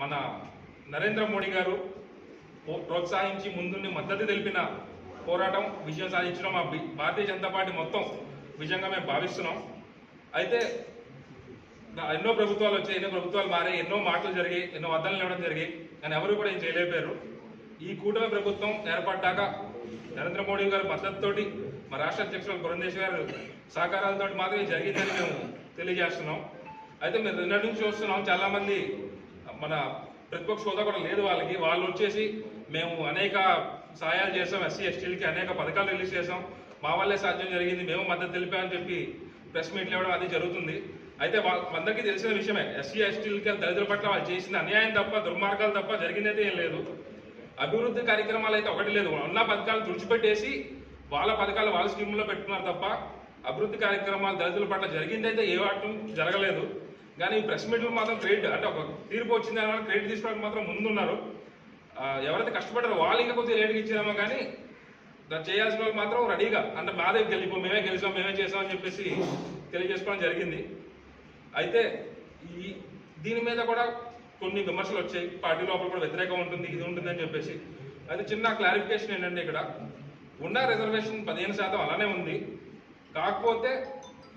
మన నరేంద్ర మోడీ గారు ప్రోత్సహించి ముందుండి మద్దతు తెలిపిన పోరాటం విజయం సాధించడం మా భారతీయ జనతా పార్టీ మొత్తం విజయంగా మేము భావిస్తున్నాం. అయితే ఎన్నో ప్రభుత్వాలు వచ్చాయి, ఎన్నో ప్రభుత్వాలు మారాయి, ఎన్నో మాటలు జరిగాయి, ఎన్నో వద్దలు ఇవ్వడం జరిగాయి, కానీ ఎవరు కూడా ఏం చేయలేకపోయారు. ఈ కూటమి ప్రభుత్వం ఏర్పడ్డాక నరేంద్ర మోడీ గారి మద్దతుతోటి మా రాష్ట్ర అధ్యక్షులు పురంధేశ్వర్ గారు సహకారాలతో మాత్రమే జరిగిందని మేము తెలియజేస్తున్నాం. అయితే మేము నిన్నటి నుంచి చూస్తున్నాం, చాలామంది మన ప్రతిపక్ష హోదా కూడా లేదు వాళ్ళకి. వాళ్ళు వచ్చేసి మేము అనేక సహాయాలు చేసాం, ఎస్సీ ఎస్టీలకి అనేక పథకాలు రిలీజ్ చేసాం, మా వల్లే సాధ్యం జరిగింది, మేము మద్దతు తెలిపామని చెప్పి ప్రెస్ మీట్లు ఇవ్వడం అది జరుగుతుంది. అయితే అందరికీ తెలిసిన విషయమే, ఎస్సీ ఎస్టీలకి దళితుల పట్ల వాళ్ళు చేసిన అన్యాయం తప్ప, దుర్మార్గాలు తప్ప జరిగిందైతే ఏం లేదు. అభివృద్ధి కార్యక్రమాలు అయితే ఒకటి లేదు. ఉన్న పథకాలు తుడిచిపెట్టేసి వాళ్ళ పథకాలు వాళ్ళ స్కీముల్లో పెట్టుకున్నారు తప్ప అభివృద్ధి కార్యక్రమాలు దళితుల పట్ల జరిగిందైతే ఏ వాటం జరగలేదు. కానీ ఈ ప్రెస్ మీట్లు మాత్రం క్రెడిట్, అంటే ఒక తీర్పు వచ్చింది అని క్రెడిట్ తీసుకోవడానికి మాత్రం ముందున్నారు. ఎవరైతే కష్టపడ్డారో వాళ్ళు ఇంకా కొద్దిగా లేట్గా ఇచ్చారేమో, కానీ చేయాల్సిన వాళ్ళు మాత్రం రెడీగా, అంటే మా దగ్గర వెళ్ళిపో, మేమే గెలిచాం, మేమే చేసామని చెప్పేసి తెలియజేసుకోవడం జరిగింది. అయితే దీని మీద కూడా కొన్ని విమర్శలు వచ్చాయి, పార్టీ లోపల కూడా వ్యతిరేకం ఉంటుంది, ఇది ఉంటుందని చెప్పేసి. అయితే చిన్న క్లారిఫికేషన్ ఏంటంటే, ఇక్కడ ఉన్న రిజర్వేషన్ 15% అలానే ఉంది. కాకపోతే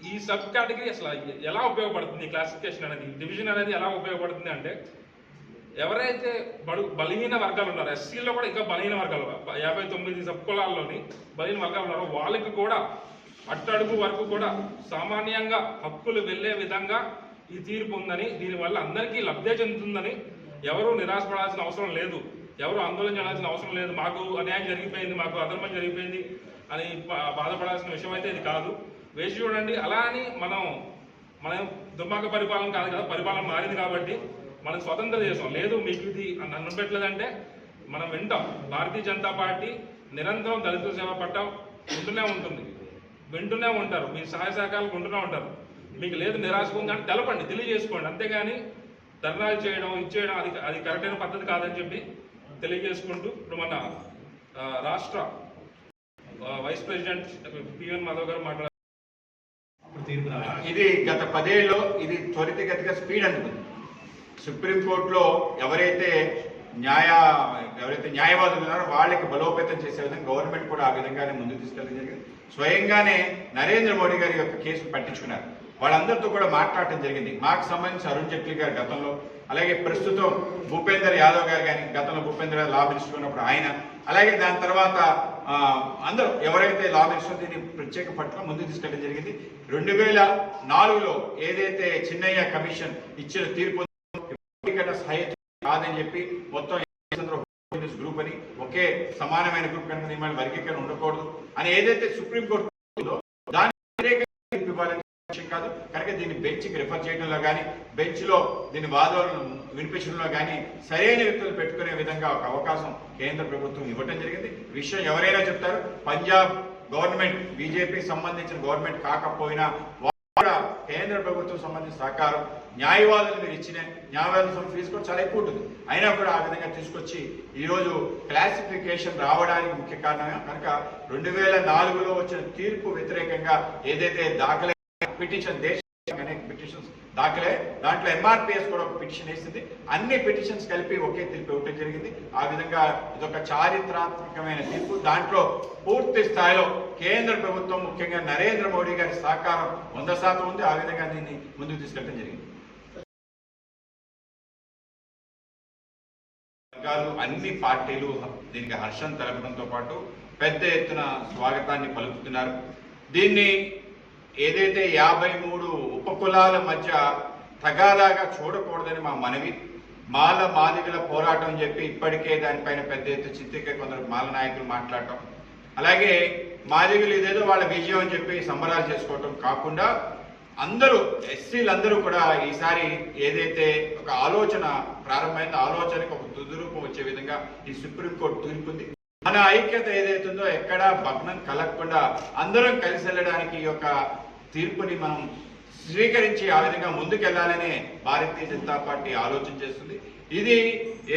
ఈ సబ్ కేటగిరీ అసలు ఎలా ఉపయోగపడుతుంది, క్లాసిఫికేషన్ అనేది, డివిజన్ అనేది ఎలా ఉపయోగపడుతుంది అంటే, ఎవరైతే బలహీన వర్గాలు ఉన్నారో, ఎస్సీలో కూడా ఇంకా బలహీన వర్గాలు 59 సబ్ కులాల్లోని బలహీన వర్గాలు ఉన్నారో వాళ్ళకి కూడా అట్టడుగు వరకు కూడా సామాన్యంగా హక్కులు వెళ్లే విధంగా ఈ తీర్పు ఉందని, దీనివల్ల అందరికీ లబ్ధి చెందుతుందని, ఎవరు నిరాశపడాల్సిన అవసరం లేదు, ఎవరు ఆందోళన చేయాల్సిన అవసరం లేదు, మాకు అన్యాయం జరిగిపోయింది, మాకు అధర్మం జరిగిపోయింది అని బాధపడాల్సిన విషయం అయితే ఇది కాదు. వేసి చూడండి. అలా అని మనం దుర్మార్గ పరిపాలన కాదు కదా, పరిపాలన మారింది కాబట్టి మనం స్వతంత్ర దేశం లేదు, మీకు ఇది నన్ను పెట్టలేదంటే మనం వింటాం. భారతీయ జనతా పార్టీ నిరంతరం దళితుల సేవ పట్టం ఉంటూనే ఉంటుంది, వింటూనే ఉంటారు, మీ సహాయ సహకారాలు ఉంటూనే ఉంటారు. మీకు లేదు, నిరాశ ఉంది అంటే తెలపండి, తెలియజేసుకోండి. అంతేగాని ధర్నాలు చేయడం, ఇచ్చేయడం అది కరెక్ట్ అయిన పద్ధతి కాదని చెప్పి తెలియజేసుకుంటూ, ఇప్పుడు మన రాష్ట్ర వైస్ ప్రెసిడెంట్ పిఎన్ మాధవ్ గారు మాట్లాడారు. ఇది గత 10 ఏళ్ళలో ఇది త్వరితగతిగా స్పీడ్ అందుకుంది. సుప్రీంకోర్టులో ఎవరైతే న్యాయవాదులు ఉన్నారో వాళ్ళకి బలోపేతం చేసే విధంగా గవర్నమెంట్ కూడా ఆ విధంగానే ముందుకు తీసుకెళ్ళడం జరిగింది. స్వయంగానే నరేంద్ర మోడీ గారి యొక్క కేసును పట్టించుకున్నారు. వాళ్ళందరితో కూడా మాట్లాడటం జరిగింది. మాకు సంబంధించి అరుణ్ జైట్లీ గారు గతంలో, అలాగే ప్రస్తుతం భూపేందర్ యాదవ్ గారు కానీ, గతంలో భూపేందర్ యాదవ్ లా మినిస్టర్ ఉన్నప్పుడు ఆయన, అలాగే దాని తర్వాత అందరూ ఎవరైతే లా మినిస్టర్ దీన్ని ప్రత్యేక పట్ల ముందుకు తీసుకెళ్ళడం జరిగింది. 2004లో ఏదైతే చిన్నయ్య కమిషన్ ఇచ్చిన తీర్పు కాదని చెప్పి మొత్తం గ్రూప్ అని ఒకే సమానమైన గ్రూప్ కనుక వర్గీకరణ ఉండకూడదు అని ఏదైతే సుప్రీంకోర్టు దాని ఇవ్వాలని కాదు కనుక దీన్ని బెంచ్కి రిఫర్ చేయడంలో కానీ, బెంచ్ లో దీని వాదనలు వినిపించడంలో కానీ సరైన వ్యక్తులు పెట్టుకునే విధంగా ఒక అవకాశం కేంద్ర ప్రభుత్వం ఇవ్వటం జరిగింది. విషయం ఎవరైనా చెప్తారు, పంజాబ్ గవర్నమెంట్ బీజేపీకి సంబంధించిన గవర్నమెంట్ కాకపోయినా కేంద్ర ప్రభుత్వం సంబంధించిన సహకారం, న్యాయవాదులు మీరు ఇచ్చిన న్యాయవాదుల ఫీజు కూడా చాలా ఎక్కువ ఉంటుంది, అయినా కూడా ఆ విధంగా తీసుకొచ్చి ఈరోజు క్లాసిఫికేషన్ రావడానికి ముఖ్య కారణంగా కనుక 2004లో వచ్చిన తీర్పు వ్యతిరేకంగా ఏదైతే దాఖలే పిటిషన్, అనేక పిటిషన్స్ దాఖలే, దాంట్లో ఎంఆర్పిఎస్ కూడా ఒక పిటిషన్ వేసింది. అన్ని పిటిషన్స్ కలిపి ఒకే తీర్పు ఇవ్వడం జరిగింది. ఆ విధంగా ఇదొక చారిత్రాత్మకమైన తీర్పు. దాంట్లో పూర్తి స్థాయిలో కేంద్ర ప్రభుత్వం ముఖ్యంగా నరేంద్ర మోడీ గారి సహకారం 100% ఉంది. ఆ విధంగా దీన్ని ముందుకు తీసుకెళ్ళడం జరిగింది. అన్ని పార్టీలు దీనికి హర్షం తెలపడంతో పాటు పెద్ద ఎత్తున స్వాగతాన్ని పలుకుతున్నారు. దీన్ని ఏదైతే 53 ఉపకులాల మధ్య తగాదాగా చూడకూడదని మా మనవి. మాల మాదిగల పోరాటం చెప్పి ఇప్పటికే దానిపైన పెద్ద ఎత్తు చిత్తిక కొందరు మాల నాయకులు మాట్లాడటం, అలాగే మాదిగలు ఇదేదో వాళ్ళ విజయం అని చెప్పి సంబరాలు చేసుకోవటం కాకుండా అందరూ ఎస్సీలందరూ కూడా ఈసారి ఏదైతే ఒక ఆలోచన ప్రారంభమైన ఆలోచనకు ఒక దురూపం వచ్చే విధంగా ఈ సుప్రీంకోర్టు తీర్పుంది. మన ఐక్యత ఏదైతుందో ఎక్కడా భగ్నం కలగకుండా అందరం కలిసి వెళ్ళడానికి ఈ యొక్క తీర్పుని మనం స్వీకరించి ఆ విధంగా ముందుకెళ్లాలనే భారతీయ జనతా పార్టీ ఆలోచన చేస్తుంది. ఇది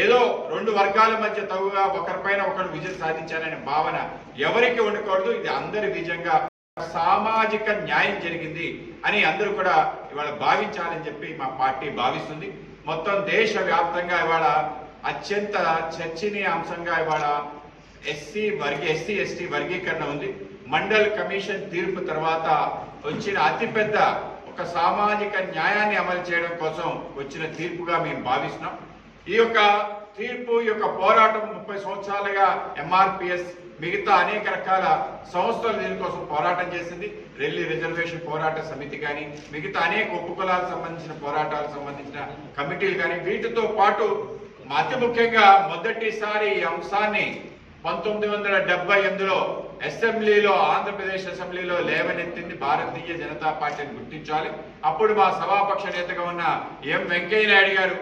ఏదో 2 వర్గాల మధ్య తగుగా ఒకరిపైన ఒకరు విజయం సాధించాలనే భావన ఎవరికి ఉండకూడదు. ఇది అందరి విజయంగా సామాజిక న్యాయం జరిగింది అని అందరూ కూడా ఇవాళ భావించాలని చెప్పి మా పార్టీ భావిస్తుంది. మొత్తం దేశవ్యాప్తంగా ఇవాళ అత్యంత చర్చనీయాంశంగా ఇవాళ ఎస్సీ ఎస్టీ వర్గీకరణ ఉంది. మండల్ కమిషన్ తీర్పు తర్వాత వచ్చిన అతిపెద్ద ఒక సామాజిక న్యాయాన్ని అమలు చేయడం కోసం వచ్చిన తీర్పుగా మేము భావిస్తున్నాం. ఈ యొక్క తీర్పు ఈ యొక్క పోరాటం 30 సంవత్సరాలుగా ఎంఆర్పిఎస్ మిగతా అనేక రకాల సంస్థలు దీనికోసం పోరాటం చేసింది. రెల్లి రిజర్వేషన్ పోరాట సమితి కానీ మిగతా అనేక ఉపకులాలకు సంబంధించిన పోరాటాలకు సంబంధించిన కమిటీలు కానీ వీటితో పాటు అతి ముఖ్యంగా మొదటిసారి ఈ అంశాన్ని 1978లో అసెంబ్లీలో ఆంధ్రప్రదేశ్ అసెంబ్లీలో లేవనెత్తింది భారతీయ జనతా పార్టీని గుర్తించాలి. అప్పుడు మా సభాపక్ష నేతగా ఉన్న ఎం వెంకయ్య నాయుడు గారు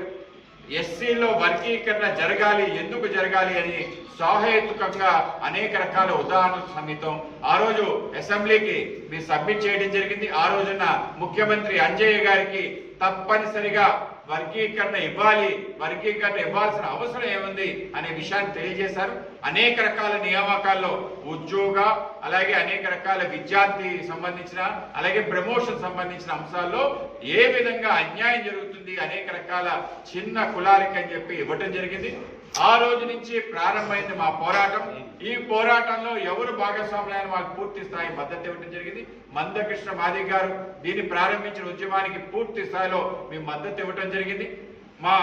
ఎస్సీలో వర్గీకరణ జరగాలి, ఎందుకు జరగాలి అని సాహేతుకంగా అనేక రకాల ఉదాహరణల సమితం ఆ రోజు అసెంబ్లీకి మీరు సబ్మిట్ చేయడం జరిగింది. ఆ రోజున ముఖ్యమంత్రి అంజయ్య గారికి తప్పనిసరిగా వర్గీకరణ ఇవ్వాల్సిన అవసరం ఏముంది అనే విషయాన్ని తెలియజేశారు. అనేక రకాల నియామకాల్లో ఉద్యోగ అలాగే అనేక రకాల విద్యార్థి సంబంధించిన అలాగే ప్రమోషన్ సంబంధించిన అంశాల్లో ఏ విధంగా అన్యాయం జరుగుతుంది అనేక రకాల చిన్న కులాలకి అని చెప్పి ఇవ్వటం జరిగింది. ఆ రోజు నుంచి ప్రారంభమైంది మా పోరాటం. ఈ పోరాటంలో ఎవరు భాగస్వాములైన వాళ్ళకి పూర్తి స్థాయి మద్దతు ఇవ్వడం జరిగింది. మందకృష్ణ మాదిగ గారు దీన్ని ప్రారంభించిన ఉద్యమానికి పూర్తి స్థాయిలో మేము మద్దతు ఇవ్వడం జరిగింది. మా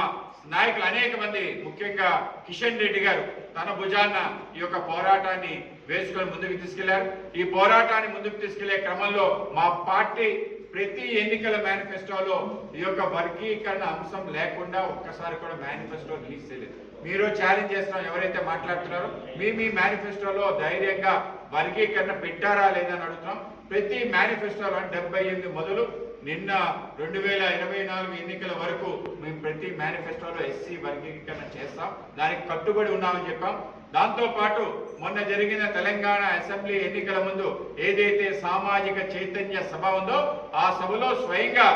నాయకులు అనేక మంది ముఖ్యంగా కిషన్ రెడ్డి గారు తన భుజాన ఈ యొక్క పోరాటాన్ని వేసుకొని ముందుకు తీసుకెళ్లారు. ఈ పోరాటాన్ని ముందుకు తీసుకెళ్లే క్రమంలో మా పార్టీ ప్రతి ఎన్నికల మేనిఫెస్టోలో ఈ యొక్క వర్గీకరణ అంశం లేకుండా ఒక్కసారి కూడా మేనిఫెస్టో రిలీజ్ చేయలేదు. మీరు ఛాలెంజ్ చేస్తున్నాం ఎవరైతే మాట్లాడుతున్నారో మీ మేనిఫెస్టోలో ధైర్యంగా వర్గీకరణ పెట్టారా లేదని అడుగుతున్నాం. ప్రతి మేనిఫెస్టోలో 78 మొదలు నిన్న 2024 ఎన్నికల వరకు మేము ప్రతి మేనిఫెస్టోలో ఎస్సీ వర్గీకరణ చేస్తాం, దానికి కట్టుబడి ఉన్నామని చెప్పాం. దాంతో పాటు మొన్న జరిగిన తెలంగాణ అసెంబ్లీ ఎన్నికల ముందు ఏదైతే సామాజిక చైతన్య సభ ఉందో ఆ సభలో స్వయంగా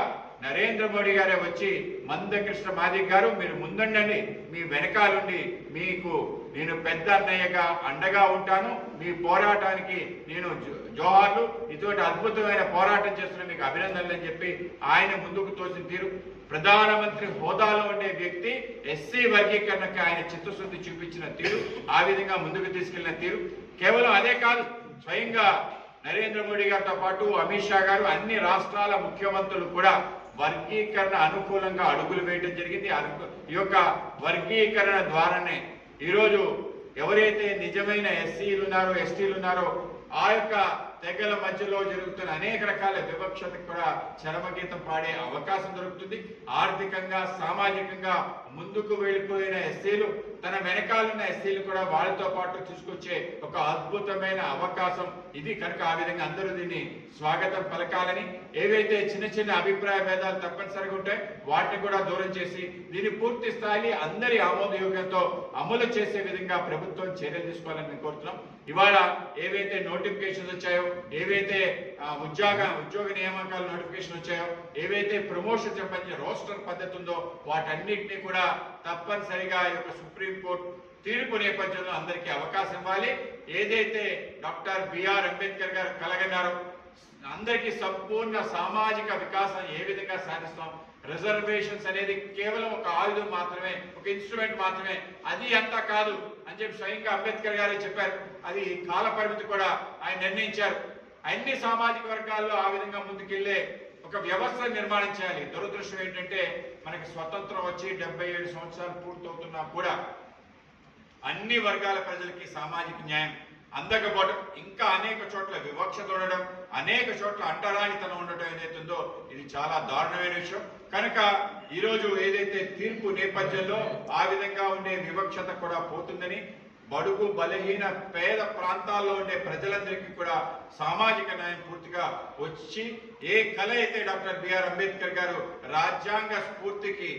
నరేంద్ర మోడీ గారే వచ్చి మందకృష్ణ మాదిగ గారు మీరు ముందుండండి, మీ వెనకాలండి, మీకు నేను పెద్ద అన్నయ్యగా అండగా ఉంటాను, మీ పోరాటానికి నేను జోహార్లు, ఇటువంటి అద్భుతమైన పోరాటం చేస్తున్న మీకు అభినందనలు అని చెప్పి ఆయన ముందుకు తోసిన తీరు, ప్రధానమంత్రి హోదాలో ఉండే వ్యక్తి ఎస్సీ వర్గీకరణకి ఆయన చిత్తశుద్ధి చూపించిన తీరు, ఆ విధంగా ముందుకు తీసుకెళ్లిన తీరు. కేవలం అదే కాదు, స్వయంగా నరేంద్ర మోడీ గారితో పాటు అమిత్ షా గారు అన్ని రాష్ట్రాల ముఖ్యమంత్రులు కూడా వర్గీకరణ అనుకూలంగా అడుగులు వేయడం జరిగింది. ఈ యొక్క వర్గీకరణ ద్వారానే ఈరోజు ఎవరైతే నిజమైన ఎస్సీలు ఉన్నారో ఎస్టీలు ఉన్నారో ఆ యొక్క తెగల మధ్యలో జరుగుతున్న అనేక రకాల వివక్షతకు కూడా చరమగీతం పాడే అవకాశం దొరుకుతుంది. ఆర్థికంగా సామాజికంగా ముందుకు వెళ్ళిపోయిన ఎస్సీలు తన వెనకాలన్న ఎస్సీలు కూడా వాళ్ళతో పాటు తీసుకొచ్చే ఒక అద్భుతమైన అవకాశం ఇది. కనుక ఆ విధంగా అందరూ దీన్ని స్వాగతం పలకాలని, ఏవైతే చిన్న చిన్న అభిప్రాయ భేదాలు తప్పనిసరిగా ఉంటాయి వాటిని కూడా దూరం చేసి దీన్ని పూర్తి స్థాయి అందరి ఆమోదయోగ్యంతో అమలు చేసే విధంగా ప్రభుత్వం చర్యలు తీసుకోవాలని మేము కోరుతున్నాం. ఇవాళ ఏవైతే నోటిఫికేషన్స్ వచ్చాయో, ఏవైతే ఉద్యోగ నియామకాల నోటిఫికేషన్ వచ్చాయో, ఏవైతే ప్రమోషన్ సంబంధించిన రోస్టర్ పద్ధతి ఉందో వాటన్నిటినీ కూడా తప్పనిసరిగా ఈ యొక్క సుప్రీంకోర్టు తీర్పు నేపథ్యంలో అందరికీ అవకాశం ఇవ్వాలి. ఏదైతే డాక్టర్ బిఆర్ అంబేద్కర్ గారు కలగన్నారో అందరికీ సంపూర్ణ సామాజిక వికాసం ఏ విధంగా సాధిస్తాం, రిజర్వేషన్స్ అనేది కేవలం ఒక ఆయుధం మాత్రమే, ఒక ఇన్స్ట్రుమెంట్ మాత్రమే, అది అంతా కాదు అని చెప్పి స్వయంగా అంబేద్కర్ గారే చెప్పారు. అది కాల పరిమితి కూడా ఆయన నిర్ణయించారు. అన్ని సామాజిక వర్గాల్లో ఆ విధంగా ముందుకెళ్లే ఒక వ్యవస్థ నిర్మాణం చేయాలి. దురదృష్టం ఏంటంటే మనకి స్వతంత్రం వచ్చి 77 సంవత్సరాలు పూర్తవుతున్నా కూడా అన్ని వర్గాల ప్రజలకి సామాజిక న్యాయం అందకపోవడం, ఇంకా అనేక చోట్ల వివక్షత ఉండడం, అనేక చోట్ల అంటరానితనం ఉండటం ఏదైతుందో ఇది చాలా దారుణమైన విషయం. కనుక ఈరోజు ఏదైతే తీర్పు నేపథ్యంలో ఆ విధంగా ఉండే వివక్షత కూడా పోతుందని, బడుగు బలహీన పేద ప్రాంతాల్లో ఉండే ప్రజలందరికీ కూడా సామాజిక న్యాయం పూర్తిగా వచ్చి ఏ కళ అయితే డాక్టర్ బిఆర్ అంబేద్కర్ గారు రాజ్యాంగ స్ఫూర్తికి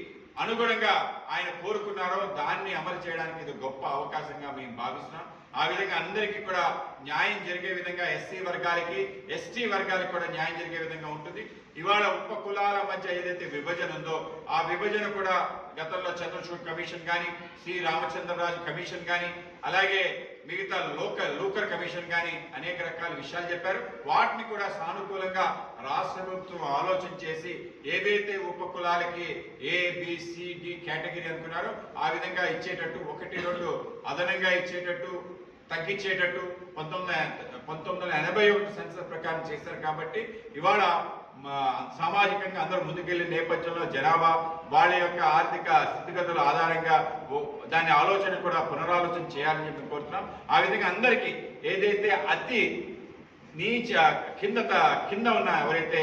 అనుగుణంగా ఆయన కోరుకున్నారో దాన్ని అమలు చేయడానికి ఇది గొప్ప అవకాశంగా మేము భావిస్తున్నాం. ఆ విధంగా అందరికీ కూడా న్యాయం జరిగే విధంగా ఎస్సీ వర్గాలకి ఎస్టీ వర్గాలకు కూడా న్యాయం జరిగే విధంగా ఉంటుంది. ఇవాళ ఉప కులాల మధ్య ఏదైతే విభజన ఉందో ఆ విభజన కూడా గతంలో చంద్రచూడ్ కమిషన్ కానీ సి రామచంద్రరాజు కమిషన్ కానీ అలాగే మిగతా లూకర్ కమిషన్ కానీ అనేక రకాల విషయాలు చెప్పారు. వాటిని కూడా సానుకూలంగా రాష్ట్ర ప్రభుత్వం ఆలోచన చేసి ఏదైతే ఉప కులాలకి ఏబిసిడి కేటగిరీ అనుకున్నారో ఆ విధంగా ఇచ్చేటట్టు 1-2 అదనంగా ఇచ్చేటట్టు తగ్గించేటట్టు 1981 సెన్సస్ ప్రకారం చేశారు. కాబట్టి ఇవాళ సామాజికంగా అందరూ ముందుకెళ్లే నేపథ్యంలో జనాభా వాళ్ళ యొక్క ఆర్థిక స్థితిగతుల ఆధారంగా దాని ఆలోచన కూడా పునరాలోచన చేయాలని చెప్పి కోరుతున్నాం. ఆ విధంగా అందరికీ ఏదైతే అతి నీచ కింద ఉన్న ఎవరైతే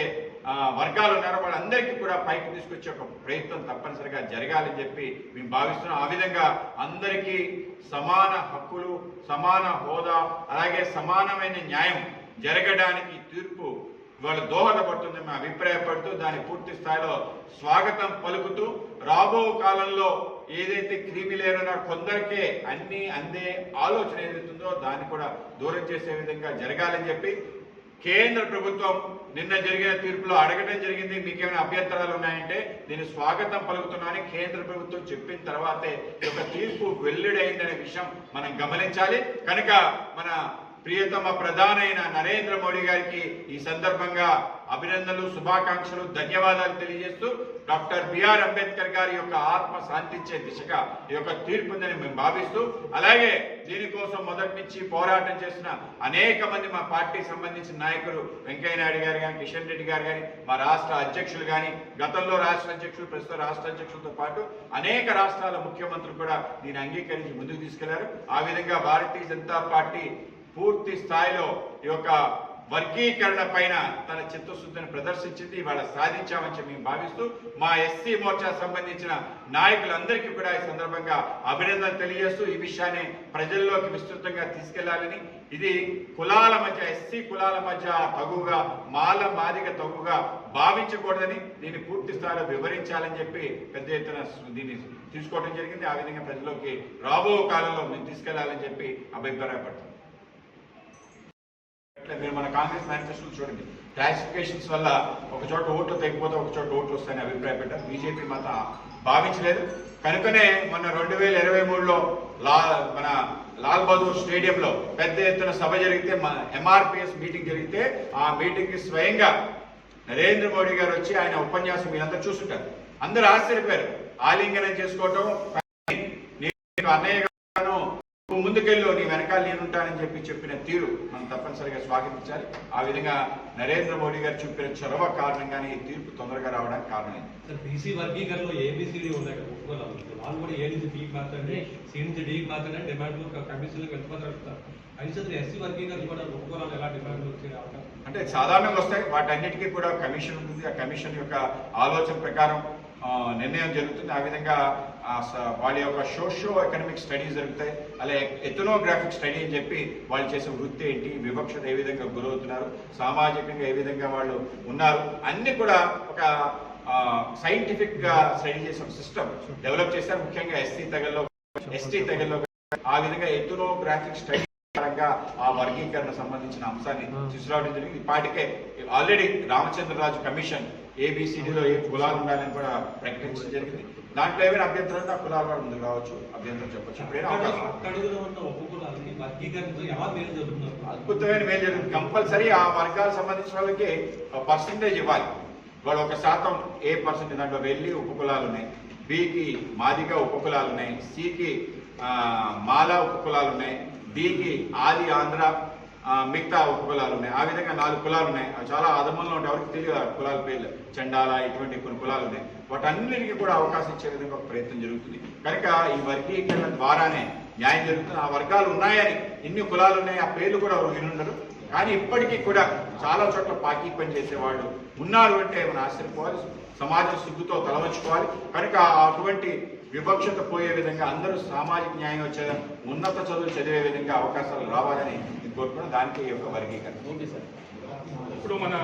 వర్గాలు ఉన్నారో వాళ్ళందరికీ కూడా పైకి తీసుకొచ్చే ఒక ప్రయత్నం తప్పనిసరిగా జరగాలని చెప్పి మేము భావిస్తున్నాం. ఆ విధంగా అందరికీ సమాన హక్కులు, సమాన హోదా, అలాగే సమానమైన న్యాయం జరగడానికి తీర్పు ఇవాళ దోహదపడుతుంది మేము అభిప్రాయపడుతూ దాన్ని పూర్తి స్థాయిలో స్వాగతం పలుకుతూ రాబో కాలంలో ఏదైతే క్రీమీ లేయర్ ఉన్నారో కొందరికే అన్ని అందే ఆలోచన ఏదైతుందో దాన్ని కూడా దూరం చేసే విధంగా జరగాలని చెప్పి కేంద్ర ప్రభుత్వం నిన్న జరిగిన తీర్పులో అడగడం జరిగింది. మీకేమైనా అభ్యంతరాలు ఉన్నాయంటే నేను స్వాగతం పలుకుతున్నానని కేంద్ర ప్రభుత్వం చెప్పిన తర్వాతే ఈ యొక్క తీర్పు వెల్లడైందనే విషయం మనం గమనించాలి. కనుక మన ప్రియతమ ప్రధానైన నరేంద్ర మోడీ గారికి ఈ సందర్భంగా అభినందనలు, శుభాకాంక్షలు, ధన్యవాదాలు తెలియజేస్తూ డాక్టర్ బిఆర్ అంబేద్కర్ గారి యొక్క ఆత్మ శాంతించే దిశగా ఈ యొక్క తీర్పు ఉందని మేము భావిస్తూ, అలాగే దీనికోసం మొదటి నుంచి పోరాటం చేసిన అనేక మంది మా పార్టీకి సంబంధించిన నాయకులు వెంకయ్య నాయుడు గారు కానీ, కిషన్ రెడ్డి గారు కానీ, మా రాష్ట్ర అధ్యక్షులు కానీ, గతంలో రాష్ట్ర అధ్యక్షులు, ప్రస్తుత రాష్ట్ర అధ్యక్షులతో పాటు అనేక రాష్ట్రాల ముఖ్యమంత్రులు కూడా దీన్ని అంగీకరించి ముందుకు తీసుకెళ్లారు. ఆ విధంగా భారతీయ జనతా పార్టీ పూర్తి స్థాయిలో ఈ యొక్క వర్గీకరణ పైన తన చిత్తశుద్ధిని ప్రదర్శించింది. ఇవాళ సాధించామని మేము భావిస్తూ మా ఎస్సీ మోర్చా సంబంధించిన నాయకులందరికీ కూడా ఈ సందర్భంగా అభినందనలు తెలియజేస్తూ ఈ విషయాన్ని ప్రజల్లోకి విస్తృతంగా తీసుకెళ్లాలని, ఇది కులాల మధ్య ఎస్సీ కులాల మధ్య తగుగా మాదిగ తగుగా భావించకూడదని దీన్ని పూర్తి స్థాయిలో వివరించాలని చెప్పి పెద్ద ఎత్తున దీన్ని తీసుకోవడం జరిగింది. ఆ విధంగా ప్రజల్లోకి రాబో కాలంలో మేము తీసుకెళ్లాలని చెప్పి అభిప్రాయపడుతున్నాం. మీరు మన కాంగ్రెస్ మేనిఫెస్టోలు చూడండి, క్లాసిఫికేషన్స్ వల్ల ఒక చోట ఓట్లు తెగిపోతే ఒక చోట ఓట్లు వస్తాయని అభిప్రాయపడ్డారు. బీజేపీ మాత్రం భావించలేదు. కనుకనే మొన్న 2023లో మన లాల్ బహదూర్ స్టేడియంలో పెద్ద ఎత్తున సభ జరిగితే, ఎంఆర్పిఎస్ మీటింగ్ జరిగితే ఆ మీటింగ్ కి స్వయంగా నరేంద్ర మోడీ గారు వచ్చి ఆయన ఉపన్యాసం మీరంతా చూస్తుంటారు. అందరూ ఆశ్చర్యపోయారు. ఆలింగనం చేసుకోవటం, అన్నయ్య ముందుకెళ్ళు, నీ వెనకాల నేనుంటానని చెప్పిన తీరు మనం తప్పనిసరిగా స్వాగతించాలి. ఆ విధంగా నరేంద్ర మోడీ గారు చూపిన చొరవ కారణంగానే ఈ తీర్పు తొందరగా రావడానికి కారణమైంది. బీసీ వర్గీకరణలో ఏబిసిడి ఉన్నాయి కదా, వాళ్ళు కూడా ఏ నుంచి డీకి మాత్రమే, సి నుంచి డీకి మాత్రమే డిమాండ్లు కమిషన్లకు వెళ్ళిపోతారు. అయితే ఎస్సీ వర్గీకరణ కూడా ఒప్పుకోవాలి, ఎలా డిమాండ్లు వచ్చే అవకాశం అంటే సాధారణంగా వస్తాయి. వాటన్నిటికీ కూడా కమిషన్ ఉంటుంది. ఆ కమిషన్ యొక్క ఆలోచన ప్రకారం నిర్ణయం జరుగుతుంది. ఆ విధంగా వాళ్ళ యొక్క సోషియో ఎకనామిక్ స్టడీస్ జరుగుతాయి. అలాగే ఎథనోగ్రాఫిక్ స్టడీ అని చెప్పి వాళ్ళు చేసే వృత్తి ఏంటి, వివక్షత ఏ విధంగా గురవుతున్నారు, సామాజికంగా ఏ విధంగా వాళ్ళు ఉన్నారు, అన్ని కూడా ఒక సైంటిఫిక్ గా స్టడీ చేసే ఒక సిస్టమ్ డెవలప్ చేశారు. ముఖ్యంగా ఎస్టీ తెగల్లో ఆ విధంగా ఎథనోగ్రాఫిక్ స్టడీ పరంగా ఆ వర్గీకరణ సంబంధించిన అంశాన్ని తీసుకురావడం జరిగింది. ఇప్పటికే ఆల్రెడీ రామచంద్రరాజు కమిషన్ ఏబిసిడిలో ఏ కులాలు ఉండాలని కూడా ప్రకటించడం జరిగింది. దాంట్లో ఏమైనా అభ్యంతరం ఆ కులాల వారు ముందు కావచ్చు, అభ్యంతరం చెప్పచ్చు. అద్భుతమైన మేలు జరుగుతుంది. కంపల్సరీ ఆ వర్గాలకు సంబంధించిన వాళ్ళకి పర్సంటేజ్ ఇవ్వాలి. వాళ్ళు 1% ఏ పర్సెంటేజ్, దాంట్లో వెళ్ళి ఉపకులాలు ఉన్నాయి, బికి మాదిగ ఉపకులాలు ఉన్నాయి, సికి మాలా ఉపకులాలు ఉన్నాయి, డికి ఆది ఆంధ్ర మిగతా ఉపకులాలు ఉన్నాయి. ఆ విధంగా 4 కులాలు ఉన్నాయి. చాలా అదమంలో ఉంటాయి, ఎవరికి తెలియదు కులాల పేర్లు, చండాల ఇటువంటి కొన్ని కులాలు ఉన్నాయి. వాటన్నిటికీ కూడా అవకాశం ఇచ్చే విధంగా ఒక ప్రయత్నం జరుగుతుంది. కనుక ఈ వర్గీకరణ ద్వారానే న్యాయం జరుగుతుంది. ఆ వర్గాలు ఉన్నాయని, ఇన్ని కులాలు ఉన్నాయి, ఆ పేర్లు కూడా ఎవరు వినుండరు. కానీ ఇప్పటికీ కూడా చాలా చోట్ల పాకీ పని చేసేవాళ్ళు ఉన్నారు అంటే మనం ఆశ్చర్యపోవాలి. సమాజం సిగ్గుతో తలవంచుకోవాలి. కనుక అటువంటి వివక్షత పోయే విధంగా అందరూ సామాజిక న్యాయం వచ్చే ఉన్నత చదువులు చదివే విధంగా అవకాశాలు రావాలని కోరుకున్నాం. దానికి ఈ యొక్క వర్గీకరణ. ఇప్పుడు మన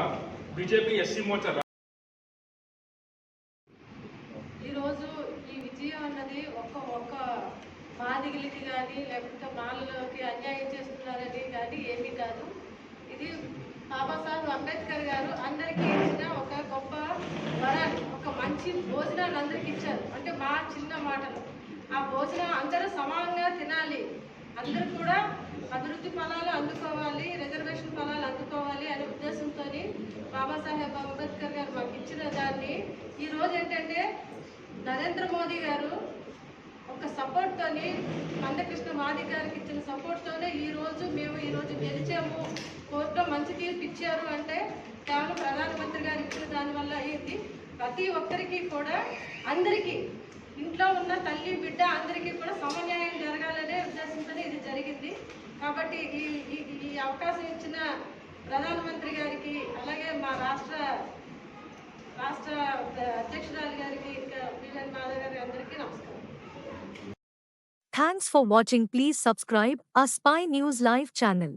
బీజేపీ ఎస్సీ మోర్చా ఈరోజు ఈ విజయం అన్నది ఒక మాదిగలకి కానీ లేకపోతే మాలలోకి అన్యాయం చేస్తున్నారని కానీ ఏమీ కాదు. ఇది బాబాసాహెబ్ అంబేద్కర్ గారు అందరికీ ఇచ్చిన ఒక గొప్ప వరాన్ని, ఒక మంచి భోజనాన్ని అందరికీ ఇచ్చారు. అంటే మా చిన్న మాటలు ఆ భోజనం అందరూ సమానంగా తినాలి, అందరూ కూడా అభివృద్ధి ఫలాలు అందుకోవాలి, రిజర్వేషన్ ఫలాలు అందుకోవాలి అనే ఉద్దేశంతో బాబాసాహెబ్ అంబేద్కర్ గారు మాకు ఇచ్చిన దాన్ని ఈరోజు ఏంటంటే నరేంద్ర మోదీ గారు ఒక సపోర్ట్తోని మందకృష్ణ మాది గారికి ఇచ్చిన సపోర్ట్తోనే మేము ఈరోజు గెలిచాము, కోర్టులో మంచి తీర్పు ఇచ్చారు అంటే కేవలం ప్రధానమంత్రి గారు ఇచ్చిన దానివల్ల అయ్యింది. ప్రతి ఒక్కరికి కూడా అందరికీ ఇంట్లో ఉన్న తల్లి బిడ్డ అందరికీ కూడా సమన్యాయం జరగాలనే ఉద్దేశంతో ఇది జరిగింది. కాబట్టి ఈ అవకాశం ఇచ్చిన ప్రధానమంత్రి గారికి అలాగే మా రాష్ట్ర అధ్యక్షురాలు గారికి ఇంకా బిఎన్ మాధవ్ గారి అందరికీ నమస్కారం. Thanks for watching. Please subscribe our Spy News Live channel.